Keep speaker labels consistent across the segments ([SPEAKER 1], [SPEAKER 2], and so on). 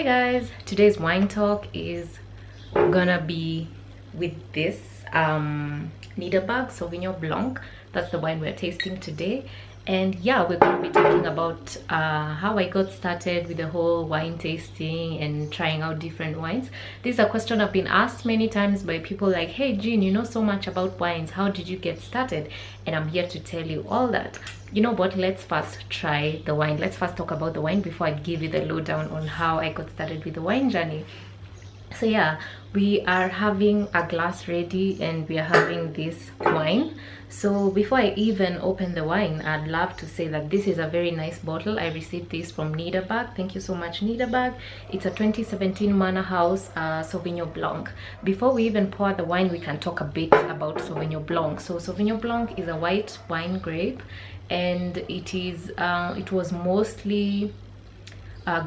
[SPEAKER 1] guys, today's wine talk is gonna be with this Nederburg Sauvignon Blanc. That's the wine we're tasting today. And yeah, we're gonna be talking about how I got started with the whole wine tasting and trying out different wines. This is a question I've been asked many times by people like, hey Jean, you know so much about wines, how did you get started? And I'm here to tell you all that. You know what, let's first try the wine. Let's first talk about the wine before I give you the lowdown on how I got started with the wine journey. So yeah, we are having a glass ready and we are having this wine. So before I even open the wine, I'd love to say that this is a very nice bottle. I received this from Nederburg. Thank you so much, Nederburg. It's a 2017 Manor House Sauvignon Blanc. Before we even pour the wine, we can talk a bit about Sauvignon Blanc. So Sauvignon Blanc is a white wine grape, and it was mostly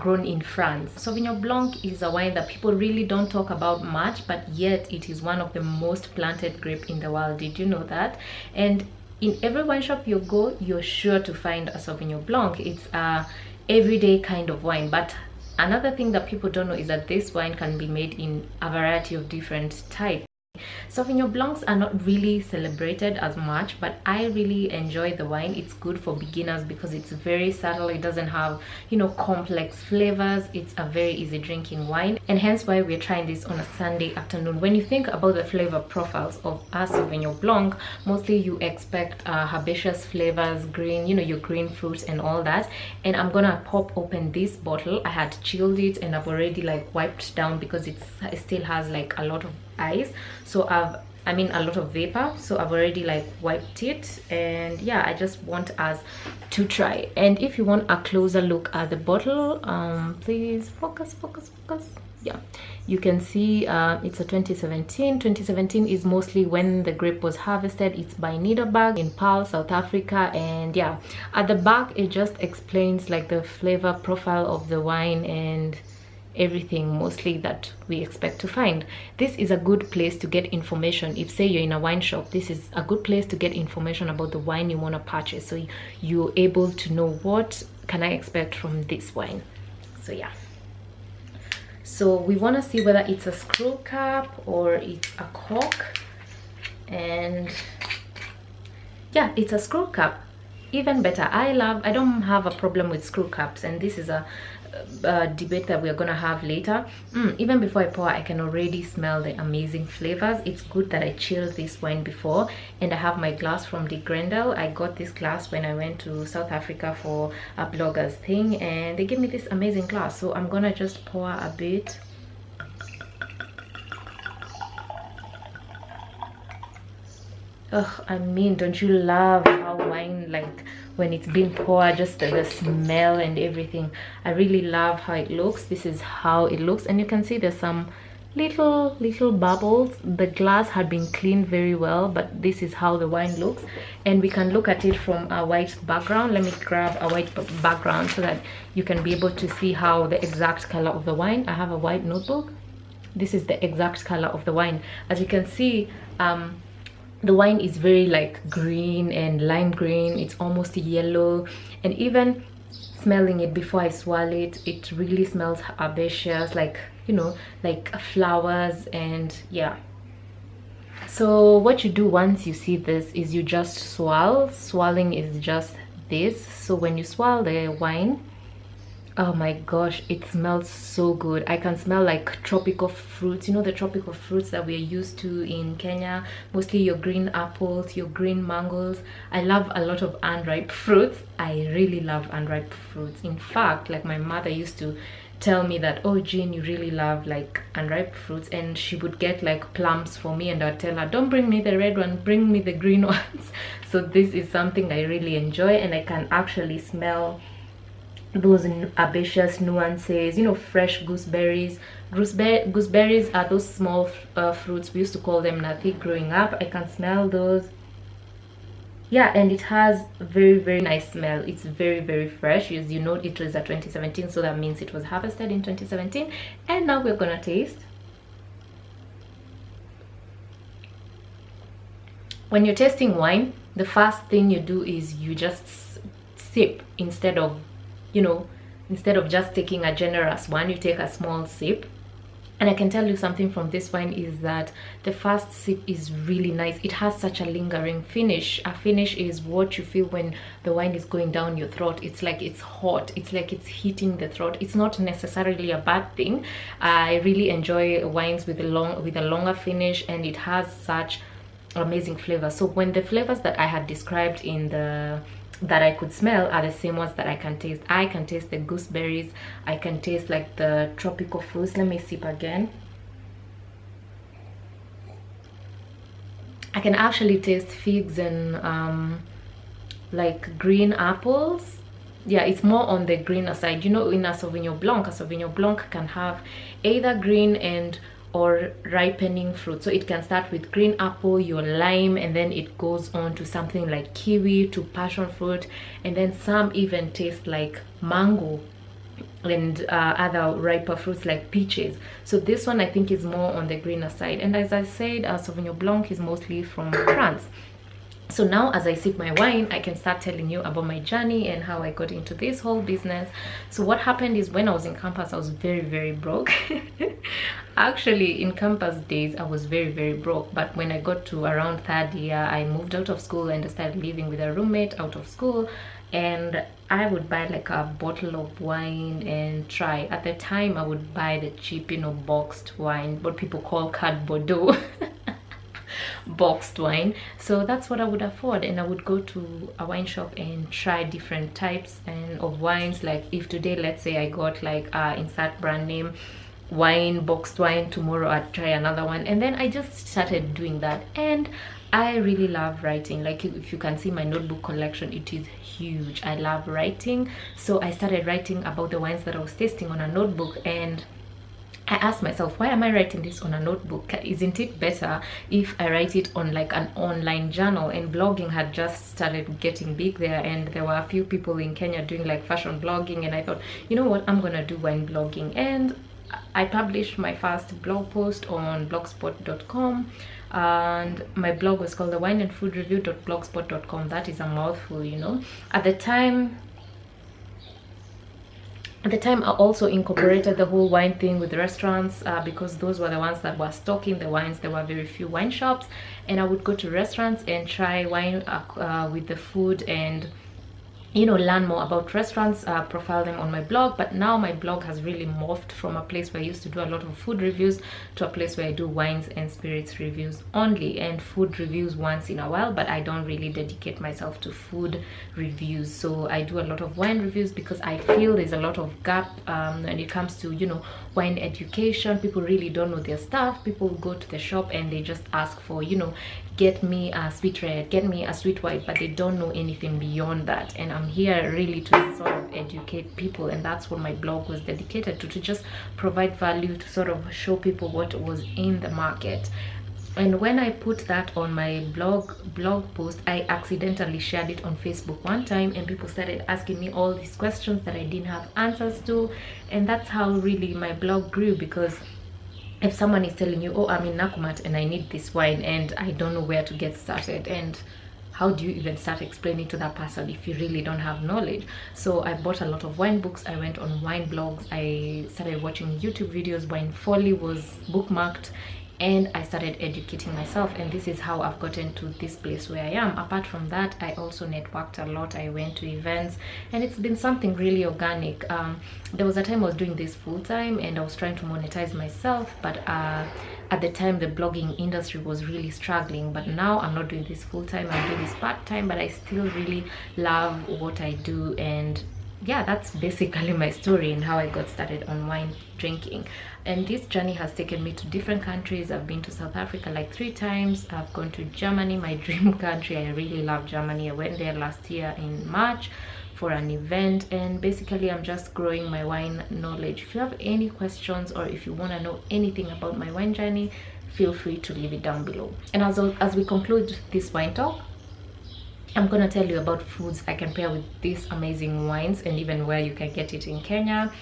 [SPEAKER 1] grown in France. Sauvignon Blanc is a wine that people really don't talk about much, but yet it is one of the most planted grape in the world. Did you know that? And in every wine shop you go, you're sure to find a Sauvignon Blanc. It's a everyday kind of wine. But another thing that people don't know is that this wine can be made in a variety of different types. Sauvignon Blancs are not really celebrated as much, but I really enjoy the wine. It's good for beginners because it's very subtle. It doesn't have, complex flavors. It's a very easy drinking wine, and hence why we're trying this on a Sunday afternoon. When you think about the flavor profiles of a Sauvignon Blanc, mostly you expect herbaceous flavors, green, your green fruits and all that. And I'm gonna pop open this bottle. I had chilled it and I've already wiped down because it still has a lot of ice, so a lot of vapor, so I've already wiped it. And yeah, I just want us to try. And if you want a closer look at the bottle, please focus. Yeah, you can see it's a 2017 is mostly when the grape was harvested. It's by Nederburg in Paarl, South Africa. And yeah, at the back it just explains the flavor profile of the wine and everything mostly that we expect to find. This is a good place to get information. If say you're in a wine shop, this is a good place to get information about the wine you want to purchase, so you're able to know what can I expect from this wine. So yeah, so we want to see whether it's a screw cap or it's a cork. And yeah, it's a screw cap. Even better. I don't have a problem with screw caps, and this is a debate that we're gonna have later. Even before I pour, I can already smell the amazing flavors. It's good that I chilled this wine before. And I have my glass from De Grendel. I got this glass when I went to South Africa for a bloggers thing, and they gave me this amazing glass. So I'm gonna just pour a bit. Don't you love how wine, when it's being poured, just the smell and everything? I really love how it looks. This is how it looks, and you can see there's some little bubbles. The glass had been cleaned very well, but this is how the wine looks. And we can look at it from a white background. Let me grab a white background so that you can be able to see how the exact color of the wine. I have a white notebook. This is the exact color of the wine. As you can see, the wine is very green and lime green. It's almost yellow, and even smelling it before I swallow it, it really smells herbaceous, like flowers. And yeah, so what you do once you see this is you just swirl. Swirling is just this. So when you swirl the wine, oh my gosh, it smells so good. I can smell tropical fruits, the tropical fruits that we're used to in Kenya, mostly your green apples, your green mangoes. I love a lot of unripe fruits. I really love unripe fruits. In fact, my mother used to tell me that, oh Jean, you really love unripe fruits, and she would get plums for me, and I'd tell her, don't bring me the red one, bring me the green ones. So this is something I really enjoy, and I can actually smell those herbaceous nuances, fresh gooseberries. Gooseberries are those small fruits. We used to call them nathi growing up. I can smell those. Yeah, and it has a very nice smell. It's very fresh. As you know, it was a 2017, so that means it was harvested in 2017. And now we're gonna taste. When you're tasting wine, the first thing you do is you just sip instead of instead of just taking a generous one, you take a small sip. And I can tell you something from this wine is that the first sip is really nice. It has such a lingering finish. A finish is what you feel when the wine is going down your throat. It's like it's hot. It's like it's hitting the throat. It's not necessarily a bad thing. I really enjoy wines with a longer finish, and it has such amazing flavor. So when the flavors that I had described in the that I could smell are the same ones that I can taste. I can taste the gooseberries, I can taste like the tropical fruits. Let me sip again. I can actually taste figs and like green apples. Yeah, it's more on the greener side. You know, in a Sauvignon Blanc can have either green and or ripening fruit. So it can start with green apple, your lime, and then it goes on to something like kiwi, to passion fruit, and then some even taste like mango and other riper fruits like peaches. So this one I think is more on the greener side. And as I said, Sauvignon Blanc is mostly from France. So now as I sip my wine, I can start telling you about my journey and how I got into this whole business. So what happened is, when I was in campus, I was very broke. Actually, in campus days, I was very broke. But when I got to around third year, I moved out of school and I started living with a roommate out of school. And I would buy like a bottle of wine and try. At the time, I would buy the cheap, you know, boxed wine, what people call carte Bordeaux. Boxed wine. So that's what I would afford, and I would go to a wine shop and try different types and of wines. Like if today, let's say I got like insert brand name wine, boxed wine, tomorrow I'd try another one. And then I just started doing that, and I really love writing. Like if you can see my notebook collection, it is huge. I love writing, so I started writing about the wines that I was tasting on a notebook. And I asked myself, why am I writing this on a notebook? Isn't it better if I write it on like an online journal? And blogging had just started getting big there, and there were a few people in Kenya doing like fashion blogging, and I thought, you know what, I'm gonna do wine blogging. And I published my first blog post on blogspot.com, and my blog was called the wine and food review.blogspot.com. That is a mouthful, you know. At the time I also incorporated the whole wine thing with restaurants, because those were the ones that were stocking the wines. There were very few wine shops, and I would go to restaurants and try wine with the food, and you know, learn more about restaurants, profile them on my blog. But now my blog has really morphed from a place where I used to do a lot of food reviews to a place where I do wines and spirits reviews only, and food reviews once in a while, but I don't really dedicate myself to food reviews. So I do a lot of wine reviews because I feel there's a lot of gap when it comes to, you know, wine education. People really don't know their stuff. People go to the shop and they just ask for, you know, get me a sweet red, get me a sweet white, but they don't know anything beyond that. And I'm here really to sort of educate people, and that's what my blog was dedicated to just provide value, to sort of show people what was in the market. And when I put that on my blog post, I accidentally shared it on Facebook one time, and people started asking me all these questions that I didn't have answers to. And that's how really my blog grew, because if someone is telling you, oh, I'm in Nakumat and I need this wine and I don't know where to get started, and how do you even start explaining to that person if you really don't have knowledge? So I bought a lot of wine books, I went on wine blogs, I started watching YouTube videos, Wine Folly was bookmarked, and I started educating myself. And this is how I've gotten to this place where I am. Apart from that, I also networked a lot. I went to events, and it's been something really organic. There was a time I was doing this full-time and I was trying to monetize myself, but at the time the blogging industry was really struggling. But now I'm not doing this full-time, I'm doing this part-time, but I still really love what I do. And yeah, that's basically my story and how I got started on wine drinking. And this journey has taken me to different countries. I've been to South Africa like 3 times. I've gone to Germany, my dream country. I really love Germany. I went there last year in March for an event, and basically I'm just growing my wine knowledge. If you have any questions or if you want to know anything about my wine journey, feel free to leave it down below. And as we conclude this wine talk, I'm gonna tell you about foods I can pair with these amazing wines, and even where you can get it in Kenya.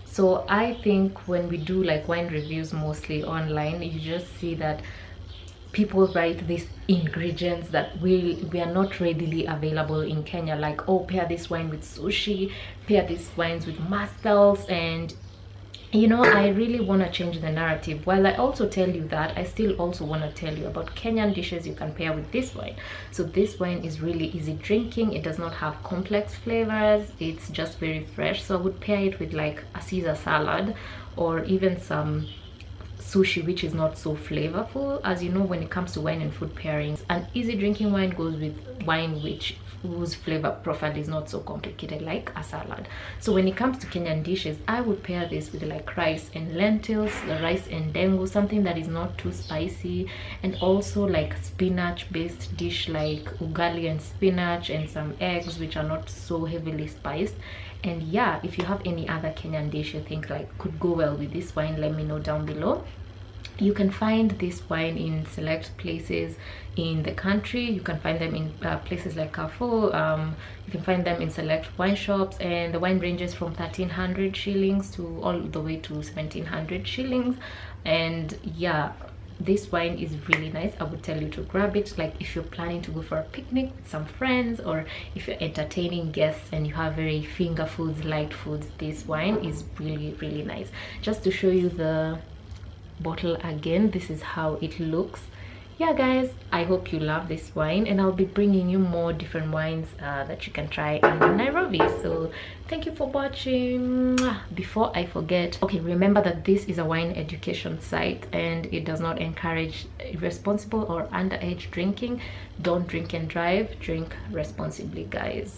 [SPEAKER 1] So I think when we do like wine reviews mostly online, you just see that people write these ingredients that we are not readily available in Kenya, like, oh, pair this wine with sushi, pair these wines with mussels. And you know, I really want to change the narrative. While I also tell you that, I still also want to tell you about Kenyan dishes you can pair with this wine. So this wine is really easy drinking. It does not have complex flavors. It's just very fresh. So I would pair it with like a Caesar salad, or even some sushi, which is not so flavorful. As you know, when it comes to wine and food pairings, an easy drinking wine goes with wine whose flavor profile is not so complicated, like a salad. So when it comes to Kenyan dishes, I would pair this with like rice and lentils, rice and dengu, something that is not too spicy, and also like spinach based dish like ugali and spinach, and some eggs which are not so heavily spiced. And yeah, if you have any other Kenyan dish you think like could go well with this wine, let me know down below. You can find this wine in select places in the country. You can find them in places like Carrefour. You can find them in select wine shops, and the wine ranges from 1,300 shillings to all the way to 1,700 shillings. And yeah, this wine is really nice. I would tell you to grab it, like if you're planning to go for a picnic with some friends, or if you're entertaining guests and you have very finger foods, light foods. This wine is really, really nice. Just to show you the bottle again, this is how it looks. Yeah guys, I hope you love this wine, and I'll be bringing you more different wines that you can try in Nairobi. So thank you for watching. Before I forget, okay, remember that this is a wine education site and it does not encourage irresponsible or underage drinking. Don't drink and drive. Drink responsibly, guys.